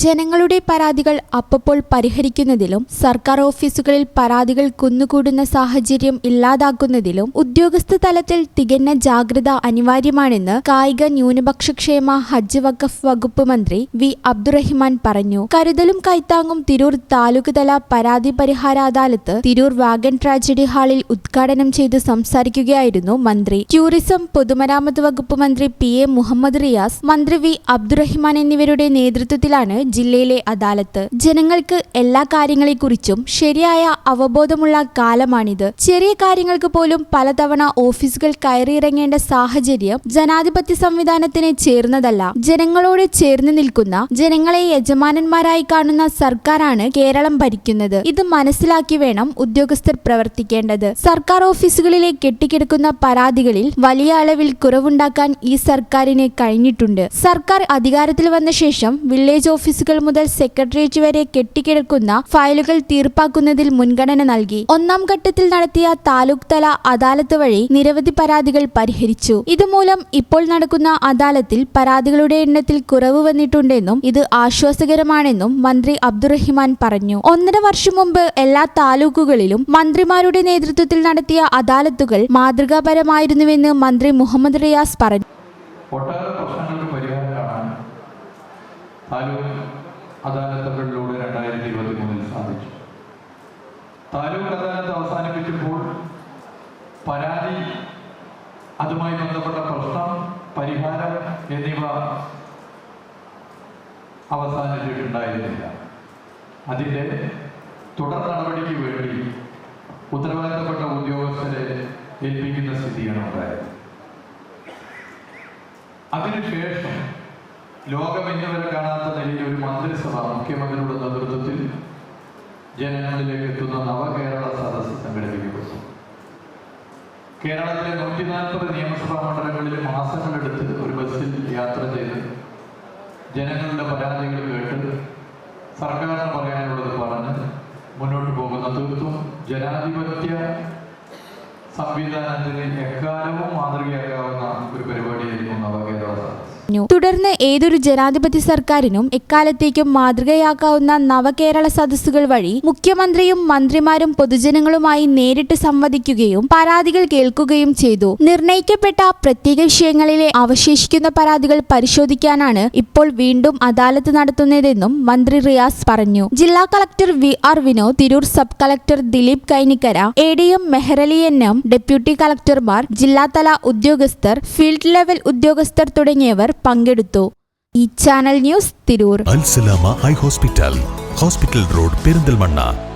ജനങ്ങളുടെ പരാതികൾ അപ്പപ്പോൾ പരിഹരിക്കുന്നതിലും സർക്കാർ ഓഫീസുകളിൽ പരാതികൾ കുന്നുകൂടുന്ന സാഹചര്യം ഇല്ലാതാക്കുന്നതിലും ഉദ്യോഗസ്ഥ തലത്തിൽ തികഞ്ഞ ജാഗ്രത അനിവാര്യമാണെന്ന് കായിക ന്യൂനപക്ഷക്ഷേമ ഹജ്ജ് വഖഫ് വകുപ്പ് മന്ത്രി വി അബ്ദുറഹിമാൻ പറഞ്ഞു. കരുതലും കൈത്താങ്ങും തിരൂർ താലൂക്ക് തല പരാതി പരിഹാര അദാലത്ത് തിരൂർ വാഗൻ ട്രാജഡി ഹാളിൽ ഉദ്ഘാടനം ചെയ്ത് സംസാരിക്കുകയായിരുന്നു മന്ത്രി. ടൂറിസം പൊതുമരാമത്ത് വകുപ്പ് മന്ത്രി PA മുഹമ്മദ് റിയാസ്, മന്ത്രി വി അബ്ദുറഹിമാൻ എന്നിവരുടെ നേതൃത്വത്തിലാണ് ജില്ലയിലെ അദാലത്ത്. ജനങ്ങൾക്ക് എല്ലാ കാര്യങ്ങളെക്കുറിച്ചും ശരിയായ അവബോധമുള്ള കാലമാണിത്. ചെറിയ കാര്യങ്ങൾക്ക് പോലും പലതവണ ഓഫീസുകൾ കയറിയിറങ്ങേണ്ട സാഹചര്യം ജനാധിപത്യ സംവിധാനത്തിന് ചേർന്നതല്ല. ജനങ്ങളോട് ചേർന്ന് നിൽക്കുന്ന, ജനങ്ങളെ യജമാനന്മാരായി കാണുന്ന സർക്കാരാണ് കേരളം ഭരിക്കുന്നത്. ഇത് മനസ്സിലാക്കി വേണം ഉദ്യോഗസ്ഥർ പ്രവർത്തിക്കേണ്ടത്. സർക്കാർ ഓഫീസുകളിലെ കെട്ടിക്കിടക്കുന്ന പരാതികളിൽ വലിയ അളവിൽ കുറവുണ്ടാക്കാൻ ഈ സർക്കാരിന് കഴിഞ്ഞിട്ടുണ്ട്. സർക്കാർ അധികാരത്തിൽ വന്ന ശേഷം വില്ലേജ് ഓഫീസുകൾ മുതൽ സെക്രട്ടേറിയറ്റ് വരെ കെട്ടിക്കിടക്കുന്ന ഫയലുകൾ തീർപ്പാക്കുന്നതിൽ മുൻഗണന നൽകി. ഒന്നാം ഘട്ടത്തിൽ നടത്തിയ താലൂക്ക് തല അദാലത്ത് വഴി നിരവധി പരാതികൾ പരിഹരിച്ചു. ഇതുമൂലം ഇപ്പോൾ നടക്കുന്ന അദാലത്തിൽ പരാതികളുടെ എണ്ണത്തിൽ കുറവ് വന്നിട്ടുണ്ടെന്നും ഇത് ആശ്വാസകരമാണെന്നും മന്ത്രി അബ്ദുറഹിമാൻ പറഞ്ഞു. 1.5 വർഷം മുമ്പ് എല്ലാ താലൂക്കുകളിലും മന്ത്രിമാരുടെ നേതൃത്വത്തിൽ നടത്തിയ അദാലത്തുകൾ മാതൃകാപരമായിരുന്നുവെന്ന് മന്ത്രി മുഹമ്മദ് റിയാസ് പറഞ്ഞു. താലൂക്ക് അദാലത്തുകളിലൂടെ 2023 സാധിച്ചു. താലൂക്ക് അദാലത്ത് അവസാനിപ്പിക്കുമ്പോൾ പരാതി, അതുമായി ബന്ധപ്പെട്ട പ്രശ്നം, പരിഹാരം എന്നിവ അവസാനിച്ചിട്ടുണ്ടായിരുന്നില്ല. അതിൻ്റെ തുടർ നടപടിക്ക് വേണ്ടി ഉത്തരവാദിത്തപ്പെട്ട ഉദ്യോഗസ്ഥരെ ഏൽപ്പിക്കുന്ന സ്ഥിതിയാണ് ഉണ്ടായത്. അതിനുശേഷം ലോകം ഇന്നുവരെ കാണാത്ത നിലയിൽ ഒരു മന്ത്രിസഭ മുഖ്യമന്ത്രിയുടെ നേതൃത്വത്തിൽ ജനങ്ങളിലേക്ക് എത്തുന്ന നവകേരള സദസ്സ് സംഘടിപ്പിക്കപ്പെട്ടു. കേരളത്തിലെ 140 നിയമസഭാ മണ്ഡലങ്ങളിൽ മാസങ്ങളെടുത്ത് ഒരു ബസ്സിൽ യാത്ര ചെയ്ത് ജനങ്ങളുടെ പരാതികൾ കേട്ട് സർക്കാരിന് പറയാനുള്ളത് പറഞ്ഞ് മുന്നോട്ട് പോകുന്ന തീർത്തും ജനാധിപത്യ സംവിധാനത്തിന് എക്കാലവും മാതൃകയാക്കാവുന്ന ഒരു പരിപാടിയായിരുന്നു നവകേരള സദസ്സ്. തുടർന്ന് ഏതൊരു ജനാധിപത്യ സർക്കാരിനും എക്കാലത്തേക്കും മാതൃകയാക്കാവുന്ന നവകേരള സദസ്സുകൾ വഴി മുഖ്യമന്ത്രിയും മന്ത്രിമാരും പൊതുജനങ്ങളുമായി നേരിട്ട് സംവദിക്കുകയും പരാതികൾ കേൾക്കുകയും ചെയ്തു. നിർണയിക്കപ്പെട്ട പ്രത്യേക വിഷയങ്ങളിലെ അവശേഷിക്കുന്ന പരാതികൾ പരിശോധിക്കാനാണ് ഇപ്പോൾ വീണ്ടും അദാലത്ത് നടത്തുന്നതെന്നും മന്ത്രി റിയാസ് പറഞ്ഞു. ജില്ലാ collector VR Vinod, Tirur sub collector Dileep Kainikkara, ADM Mehrali NM, deputy കളക്ടർമാർ, ജില്ലാതല ഉദ്യോഗസ്ഥർ, ഫീൽഡ് ലെവൽ ഉദ്യോഗസ്ഥർ തുടങ്ങിയവർ പങ്കെടുത്തു. ഈ channel news, Tirur. Al Salama high hospital, hospital road, Perinthalmanna.